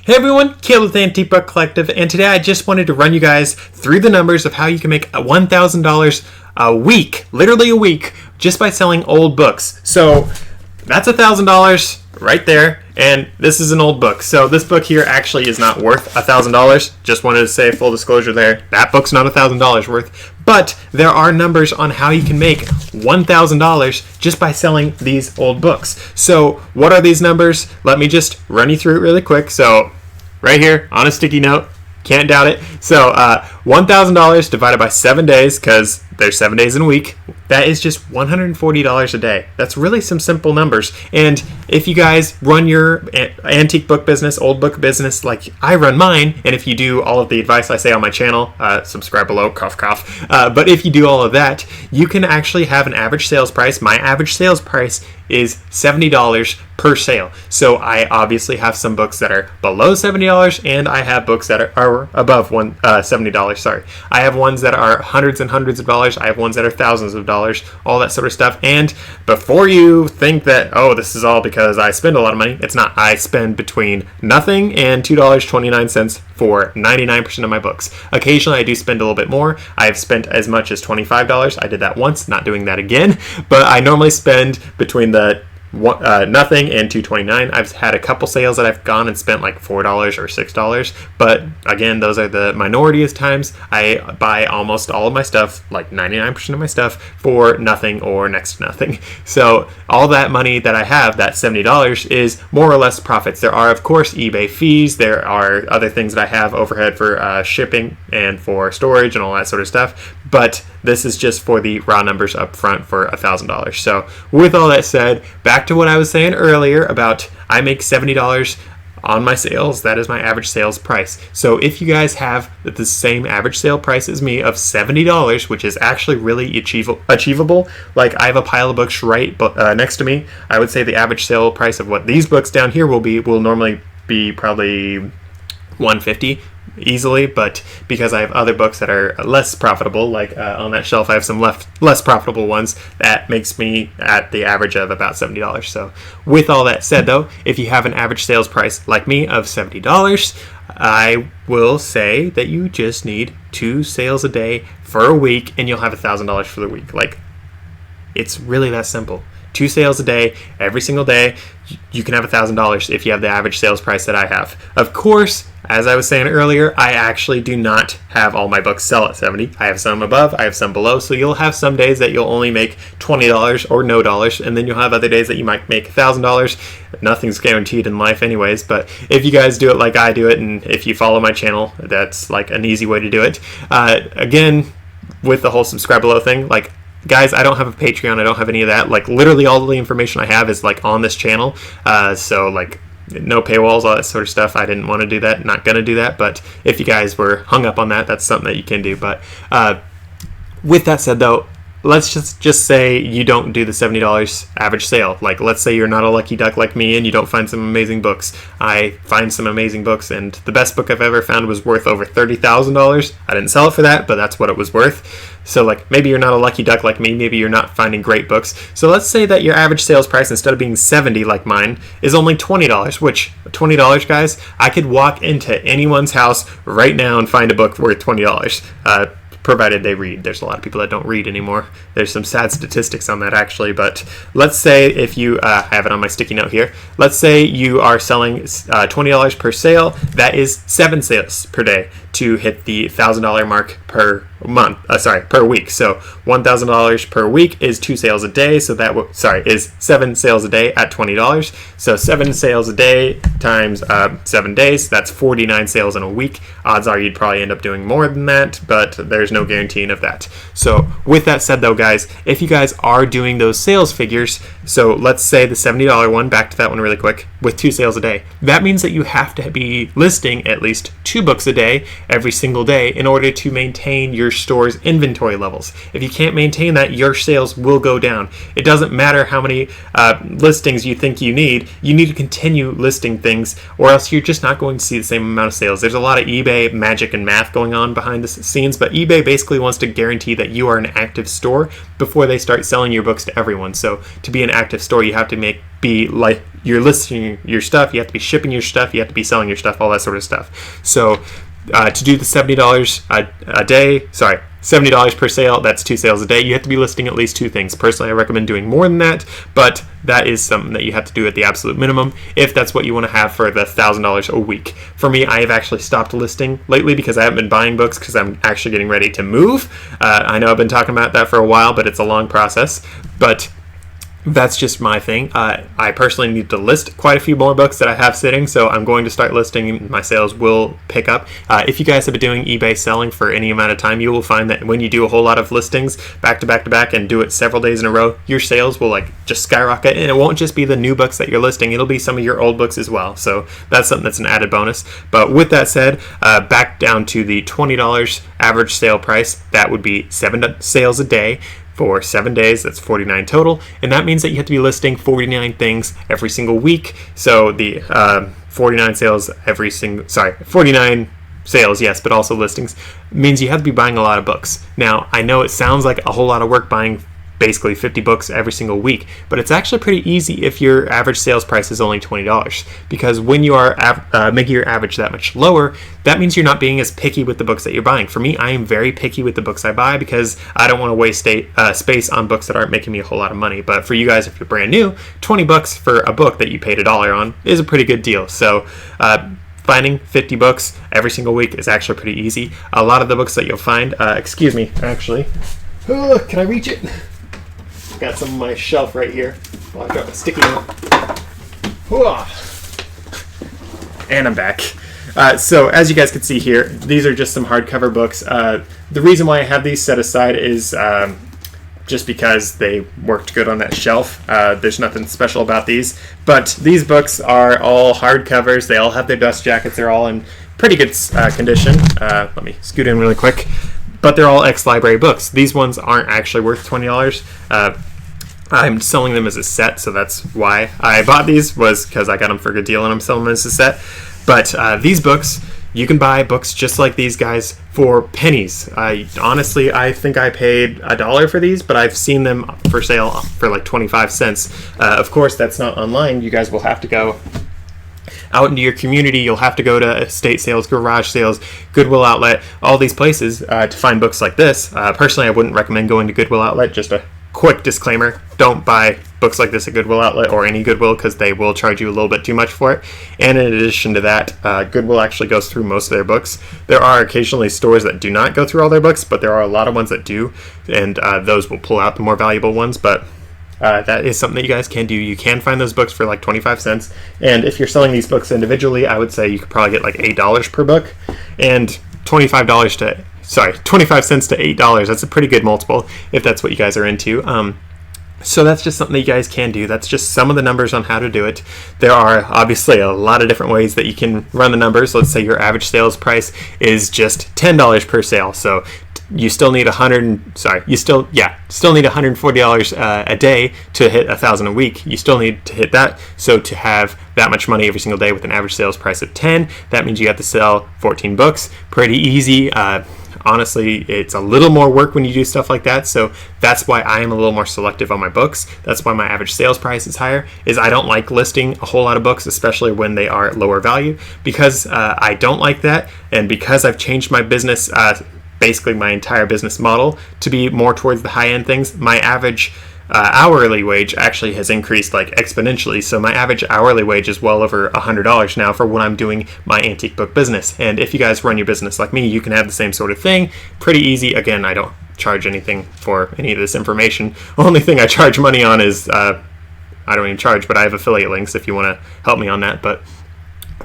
Hey everyone, Caleb with the Antique Book Collective, and today I just wanted to run you guys through the numbers of how you can make $1,000 a week, literally a week, just by selling old books. So that's $1,000 right there, and this is an old book. So this book here actually is not worth $1,000. Just wanted to say full disclosure there, that book's not $1,000 worth. But there are numbers on how you can make $1,000 just by selling these old books. So what are these numbers? Let me just run you through it really quick. So right here on a sticky note, can't doubt it. So $1,000 divided by 7 days, because there's 7 days in a week, that is just $140 a day. That's really some simple numbers. And if you guys run your antique book business, old book business like I run mine, and if you do all of the advice I say on my channel, subscribe below, cough, cough. But if you do all of that, you can actually have an average sales price. My average sales price is $70 per sale. So I obviously have some books that are below $70, and I have books that are above $70. Sorry, I have ones that are hundreds and hundreds of dollars. I have ones that are thousands of dollars, all that sort of stuff. And before you think that, oh, this is all because I spend a lot of money, it's not. I spend between nothing and $2.29 for 99% of my books. Occasionally I do spend a little bit more. I've spent as much as $25. I did that once, not doing that again. But I normally spend between the nothing and $2.29. I've had a couple sales that I've gone and spent like $4 or $6, but again, those are the minority of times. I buy almost all of my stuff, like 99% of my stuff, for nothing or next to nothing. So all that money that I have, that $70, is more or less profits. There are, of course, eBay fees. There are other things that I have, overhead for shipping and for storage and all that sort of stuff, but this is just for the raw numbers up front for $1,000. So with all that said, back to what I was saying earlier about I make $70 on my sales. That is my average sales price. So if you guys have the same average sale price as me of $70, which is actually really achievable, like I have a pile of books right next to me, I would say the average sale price of what these books down here will normally be probably $150 easily, but because I have other books that are less profitable, like on that shelf I have some less profitable ones, that makes me at the average of about $70. So with all that said though, if you have an average sales price like me of $70, I will say that you just need 2 sales a day for a week and you'll have $1,000 for the week. Like, it's really that simple. 2 sales a day, every single day, you can have $1,000 if you have the average sales price that I have. Of course, as I was saying earlier, I actually do not have all my books sell at 70. I have some above, I have some below, so you'll have some days that you'll only make $20 or no dollars, and then you'll have other days that you might make $1,000. Nothing's guaranteed in life anyways, but if you guys do it like I do it, and if you follow my channel, that's like an easy way to do it. Again, with the whole subscribe below thing, like, guys, I don't have a Patreon. I don't have any of that. Like, literally all the information I have is like on this channel. So like, no paywalls, all that sort of stuff. I didn't want to do that. Not going to do that. But if you guys were hung up on that, that's something that you can do. But with that said, though, let's just say you don't do the $70 average sale. Like, let's say you're not a lucky duck like me and you don't find some amazing books. I find some amazing books, and the best book I've ever found was worth over $30,000. I didn't sell it for that, but that's what it was worth. So like, maybe you're not a lucky duck like me, maybe you're not finding great books. So let's say that your average sales price, instead of being $70 like mine, is only $20, which $20, guys, I could walk into anyone's house right now and find a book worth $20. Provided they read. There's a lot of people that don't read anymore. There's some sad statistics on that actually, but let's say if you have it on my sticky note here, let's say you are selling $20 per sale, that is 7 sales per day to hit the $1,000 mark per week. So $1,000 per week is 2 sales a day, so that is 7 sales a day at $20. So 7 sales a day times 7 days, that's 49 sales in a week. Odds are you'd probably end up doing more than that, but there's no guaranteeing of that. So with that said though, guys, if you guys are doing those sales figures, so let's say the $70 one, back to that one really quick, with 2 sales a day, that means that you have to be listing at least 2 books a day every single day in order to maintain your your store's inventory levels. If you can't maintain that, your sales will go down. It doesn't matter how many listings you think you need to continue listing things, or else you're just not going to see the same amount of sales. There's a lot of eBay magic and math going on behind the scenes, but eBay basically wants to guarantee that you are an active store before they start selling your books to everyone. So to be an active store, you have to be like you're listing your stuff, you have to be shipping your stuff, you have to be selling your stuff, all that sort of stuff. So to do the $70 a day, $70 per sale, that's 2 sales a day. You have to be listing at least 2 things. Personally, I recommend doing more than that, but that is something that you have to do at the absolute minimum if that's what you want to have for the $1,000 a week. For me, I have actually stopped listing lately because I haven't been buying books because I'm actually getting ready to move. I know I've been talking about that for a while, but it's a long process. But that's just my thing. I personally need to list quite a few more books that I have sitting, so I'm going to start listing. My sales will pick up. If you guys have been doing eBay selling for any amount of time, you will find that when you do a whole lot of listings back to back to back and do it several days in a row, your sales will just skyrocket, and it won't just be the new books that you're listing, it'll be some of your old books as well. So that's something that's an added bonus. But with that said, back down to the $20 average sale price, that would be 7 sales a day. For 7 days, that's 49 total, and that means that you have to be listing 49 things every single week. So the 49 sales 49 sales, yes, but also listings, means you have to be buying a lot of books. Now, I know it sounds like a whole lot of work buying basically 50 books every single week, but it's actually pretty easy if your average sales price is only $20, because when you are making your average that much lower, that means you're not being as picky with the books that you're buying. For me, I am very picky with the books I buy because I don't want to waste space on books that aren't making me a whole lot of money. But for you guys, if you're brand new, 20 bucks for a book that you paid $1 on is a pretty good deal. So finding 50 books every single week is actually pretty easy. A lot of the books that you'll find, can I reach it? Got some on my shelf right here. Oh, I got a sticky note. And I'm back. So as you guys can see here, these are just some hardcover books. The reason why I have these set aside is just because they worked good on that shelf. There's nothing special about these. But these books are all hardcovers. They all have their dust jackets. They're all in pretty good condition. Let me scoot in really quick. But they're all ex-library books. These ones aren't actually worth $20. I'm selling them as a set, so that's why I bought these, was because I got them for a good deal and I'm selling them as a set. But these books, you can buy books just like these guys for pennies. Honestly, I think I paid $1 for these, but I've seen them for sale for like 25 cents. Of course, that's not online. You guys will have to go out into your community. You'll have to go to estate sales, garage sales, Goodwill Outlet, all these places to find books like this. Personally, I wouldn't recommend going to Goodwill Outlet. Just a quick disclaimer, don't buy books like this at Goodwill Outlet or any Goodwill, because they will charge you a little bit too much for it. And in addition to that, Goodwill actually goes through most of their books. There are occasionally stores that do not go through all their books, but there are a lot of ones that do, and those will pull out the more valuable ones. But that is something that you guys can do. You can find those books for like 25 cents. And if you're selling these books individually, I would say you could probably get like $8 per book, and 25 cents to $8. That's a pretty good multiple if that's what you guys are into. So that's just something that you guys can do. That's just some of the numbers on how to do it. There are obviously a lot of different ways that you can run the numbers. Let's say your average sales price is just $10 per sale. So you still need $140 a day to hit $1,000 a week. You still need to hit that. So to have that much money every single day with an average sales price of 10, that means you have to sell 14 books. Pretty easy. Honestly, it's a little more work when you do stuff like that, so that's why I am a little more selective on my books. That's why my average sales price is higher, is I don't like listing a whole lot of books, especially when they are at lower value, because I don't like that, and because I've changed my business, basically my entire business model, to be more towards the high-end things. My average hourly wage actually has increased like exponentially, so my average hourly wage is well over $100 now for when I'm doing my antique book business. And if you guys run your business like me, you can have the same sort of thing. Pretty easy. Again, I don't charge anything for any of this information. Only thing I charge money on is I don't even charge, but I have affiliate links if you want to help me on that. But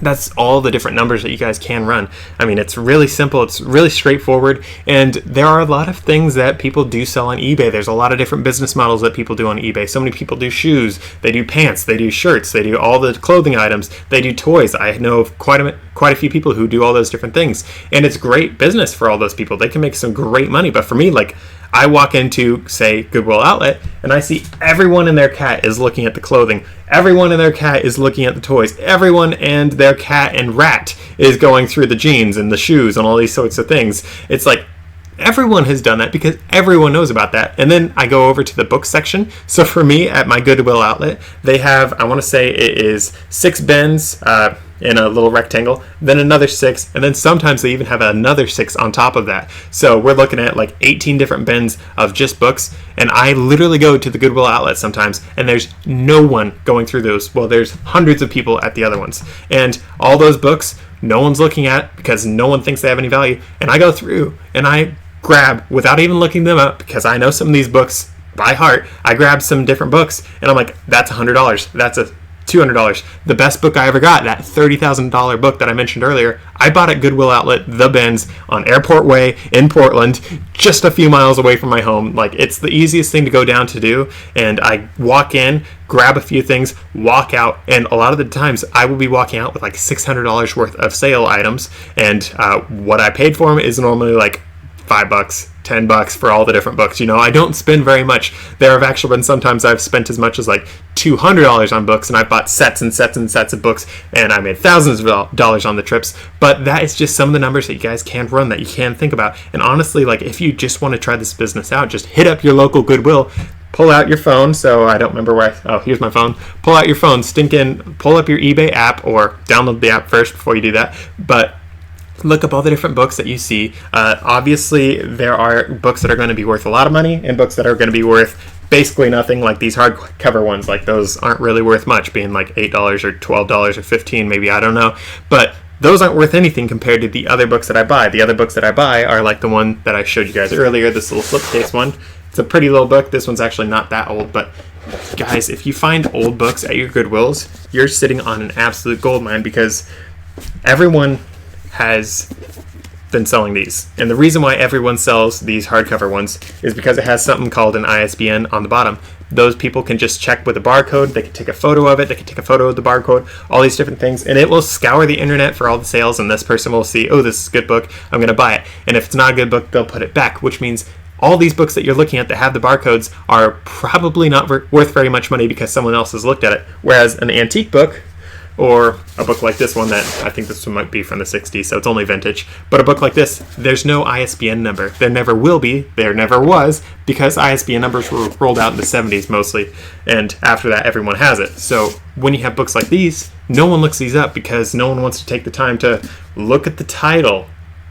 That's all the different numbers that you guys can run. I mean, it's really simple. It's really straightforward. And there are a lot of things that people do sell on eBay. There's a lot of different business models that people do on eBay. So many people do shoes. They do pants. They do shirts. They do all the clothing items. They do toys. I know of quite a few people who do all those different things. And it's great business for all those people. They can make some great money. But for me, like, I walk into, say, Goodwill Outlet, and I see everyone and their cat is looking at the clothing. Everyone and their cat is looking at the toys. Everyone and their cat and rat is going through the jeans and the shoes and all these sorts of things. It's like everyone has done that because everyone knows about that. And then I go over to the book section. So for me, at my Goodwill Outlet, they have, I want to say it is 6 bins, in a little rectangle, then another 6, and then sometimes they even have another 6 on top of that. So we're looking at like 18 different bins of just books, and I literally go to the Goodwill Outlet sometimes, and there's no one going through those. Well, there's hundreds of people at the other ones. And all those books, no one's looking at because no one thinks they have any value. And I go through, and I grab, without even looking them up, because I know some of these books by heart, I grab some different books, and I'm like, that's $100. That's a $200. The best book I ever got, that $30,000 book that I mentioned earlier, I bought at Goodwill Outlet, The Bins, on Airport Way in Portland, just a few miles away from my home. Like, it's the easiest thing to go down to do, and I walk in, grab a few things, walk out, and a lot of the times I will be walking out with like $600 worth of sale items, and what I paid for them is normally like $5, $10 for all the different books. You know, I don't spend very much. There have actually been sometimes I've spent as much as like $200 on books, and I bought sets and sets and sets of books, and I made thousands of dollars on the trips. But that is just some of the numbers that you guys can run, that you can think about. And honestly, like, if you just want to try this business out, just hit up your local Goodwill. Pull out your phone. So I don't remember where here's my phone. Pull out your phone, pull up your eBay app, or download the app first before you do that. But look up all the different books that you see. Obviously, there are books that are going to be worth a lot of money and books that are going to be worth basically nothing, like these hardcover ones. Like, those aren't really worth much, being like $8 or $12 or $15 maybe, I don't know. But those aren't worth anything compared to the other books that I buy. The other books that I buy are like the one that I showed you guys earlier, this little slipcase one. It's a pretty little book. This one's actually not that old, but guys, if you find old books at your Goodwills, you're sitting on an absolute goldmine, because everyone has been selling these. And the reason why everyone sells these hardcover ones is because it has something called an ISBN on the bottom. Those people can just check with a barcode. They can take a photo of it. They can take a photo of the barcode, all these different things, and it will scour the internet for all the sales, and this person will see, oh, this is a good book, I'm going to buy it. And if it's not a good book, they'll put it back, which means all these books that you're looking at that have the barcodes are probably not worth very much money because someone else has looked at it. Whereas an antique book, or a book like this one, that I think this one might be from the 60s, so it's only vintage. But a book like this, there's no ISBN number. There never will be. There never was, because ISBN numbers were rolled out in the 70s mostly, and after that, everyone has it. So when you have books like these, no one looks these up because no one wants to take the time to look at the title,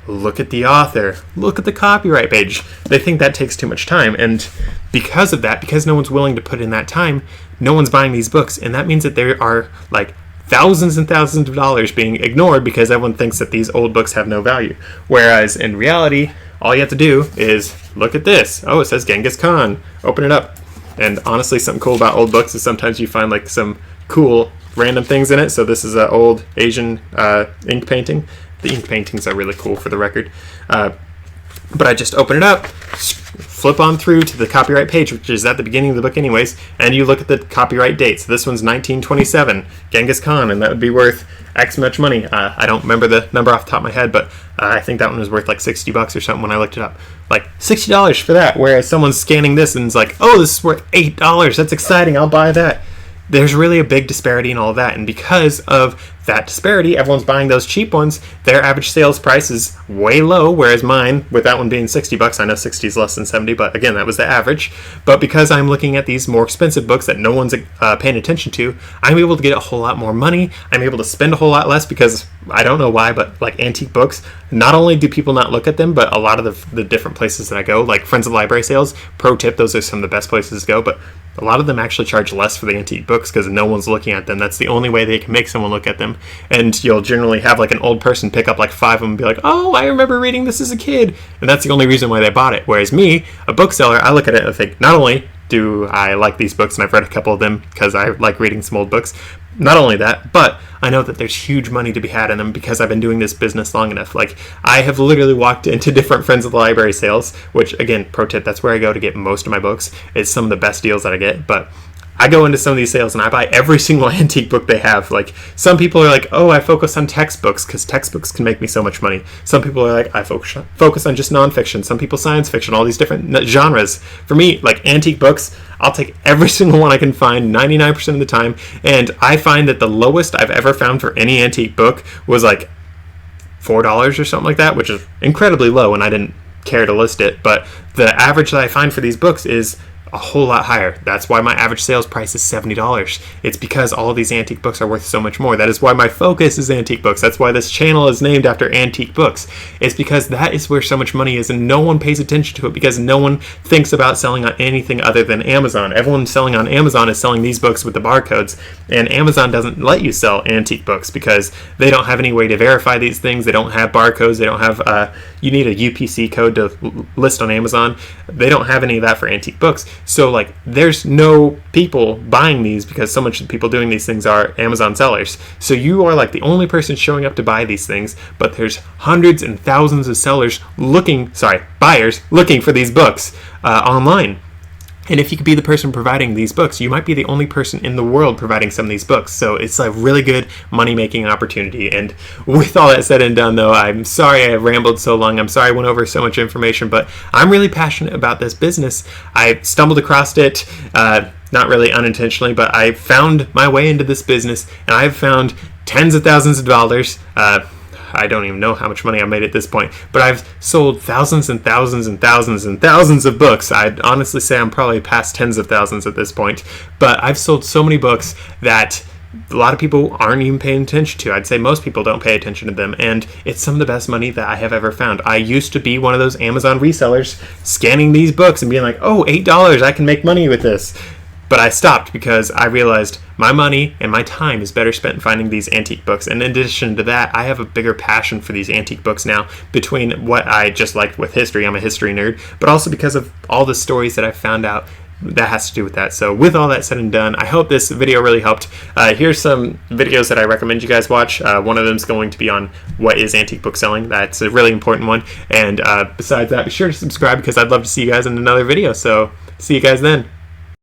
look at the author, look at the copyright page. They think that takes too much time, and because of that, because no one's willing to put in that time, no one's buying these books, and that means that there are like thousands and thousands of dollars being ignored because everyone thinks that these old books have no value. Whereas in reality, all you have to do is look at this. Oh, it says Genghis Khan. Open it up. And honestly, something cool about old books is sometimes you find like some cool random things in it. So this is an old Asian ink painting. The ink paintings are really cool, for the record. But I just open it up, flip on through to the copyright page, which is at the beginning of the book anyways, and you look at the copyright dates. This one's 1927, Genghis Khan, and that would be worth X much money. I don't remember the number off the top of my head, but I think that one was worth like $60 or something when I looked it up. Like $60 for that, whereas someone's scanning this and is like, oh, this is worth $8. That's exciting. I'll buy that. There's really a big disparity in all of that, and because of that disparity, everyone's buying those cheap ones. Their average sales price is way low, whereas mine, with that one being $60, I know 60 is less than 70, but again, that was the average. But because I'm looking at these more expensive books that no one's paying attention to, I'm able to get a whole lot more money. I'm able to spend a whole lot less because, I don't know why, but like antique books, not only do people not look at them, but a lot of the different places that I go, like Friends of Library Sales, pro tip, those are some of the best places to go, but a lot of them actually charge less for the antique books because no one's looking at them. That's the only way they can make someone look at them. And you'll generally have like an old person pick up like 5 of them and be like, oh, I remember reading this as a kid. And that's the only reason why they bought it. Whereas me, a bookseller, I look at it and think, not only do I like these books, and I've read a couple of them because I like reading some old books. Not only that, but I know that there's huge money to be had in them because I've been doing this business long enough. Like, I have literally walked into different Friends of the Library sales, which, again, pro tip, that's where I go to get most of my books. It's some of the best deals that I get, but I go into some of these sales and I buy every single antique book they have. Like, some people are like, oh, I focus on textbooks because textbooks can make me so much money. Some people are like, I focus on just nonfiction. Some people science fiction, all these different genres. For me, like, antique books, I'll take every single one I can find 99% of the time. And I find that the lowest I've ever found for any antique book was like $4 or something like that, which is incredibly low, and I didn't care to list it. But the average that I find for these books is a whole lot higher. That's why my average sales price is $70. It's because all of these antique books are worth so much more. That is why my focus is antique books. That's why this channel is named after antique books. It's because that is where so much money is, and no one pays attention to it because no one thinks about selling on anything other than Amazon. Everyone selling on Amazon is selling these books with the barcodes, and Amazon doesn't let you sell antique books because they don't have any way to verify these things. They don't have barcodes. They don't have you need a UPC code to list on Amazon. They don't have any of that for antique books. So, like, there's no people buying these because so much of the people doing these things are Amazon sellers. So you are like the only person showing up to buy these things, but there's hundreds and thousands of buyers looking for these books online. And if you could be the person providing these books, you might be the only person in the world providing some of these books. So it's a really good money-making opportunity. And with all that said and done, though, I'm sorry I rambled so long. I'm sorry I went over so much information, but I'm really passionate about this business. I stumbled across it, not really unintentionally, but I found my way into this business, and I've found tens of thousands of dollars. I don't even know how much money I made at this point, but I've sold thousands and thousands and thousands and thousands of books. I'd honestly say I'm probably past tens of thousands at this point, but I've sold so many books that a lot of people aren't even paying attention to. I'd say most people don't pay attention to them, and it's some of the best money that I have ever found. I used to be one of those Amazon resellers scanning these books and being like, oh, $8, I can make money with this. But I stopped because I realized my money and my time is better spent finding these antique books. And in addition to that, I have a bigger passion for these antique books now, between what I just liked with history. I'm a history nerd, but also because of all the stories that I've found out that has to do with that. So with all that said and done, I hope this video really helped. Here's some videos that I recommend you guys watch. One of them is going to be on what is antique book selling. That's a really important one. And besides that, be sure to subscribe because I'd love to see you guys in another video. So see you guys then.